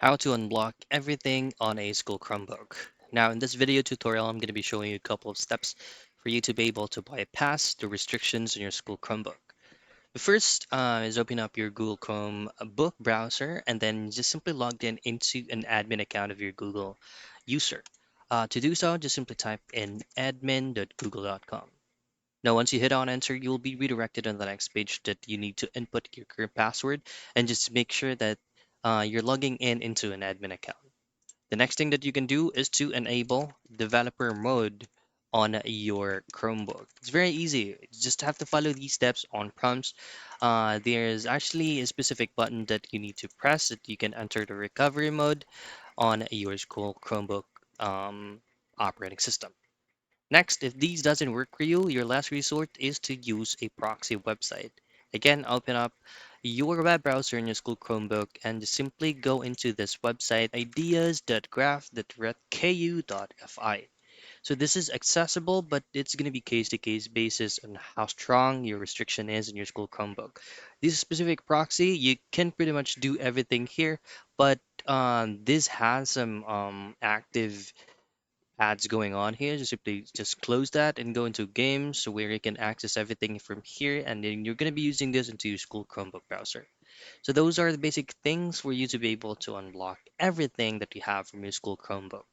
How to unblock everything on a school Chromebook. Now, in this video tutorial, I'm going to be showing you a couple of steps for you to be able to bypass the restrictions on your school Chromebook. The first is open up your Google Chrome book browser and then just simply log in into an admin account of your Google user. To do so, just simply type in admin.google.com. Now, once you hit on enter, you'll be redirected on the next page that you need to input your current password and just make sure that you're logging in into an admin account. The next thing that you can do is to enable developer mode on your Chromebook. It's very easy. You just have to follow these steps on prompts. There's actually a specific button that you need to press that you can enter the recovery mode on your school Chromebook um, operating system. Next, if these doesn't work for you, your last resort is to use a proxy website. Again, open up your web browser in your school Chromebook and just simply go into this website ideas.graph.ku.fi. So this is accessible, but it's going to be case to case basis on how strong your restriction is in your school Chromebook. This specific proxy, you can pretty much do everything here, but this has some active ads going on here. Just simply just close that and go into games where you can access everything from here, and then you're going to be using this into your school Chromebook browser. So those are the basic things for you to be able to unlock everything that you have from your school Chromebook.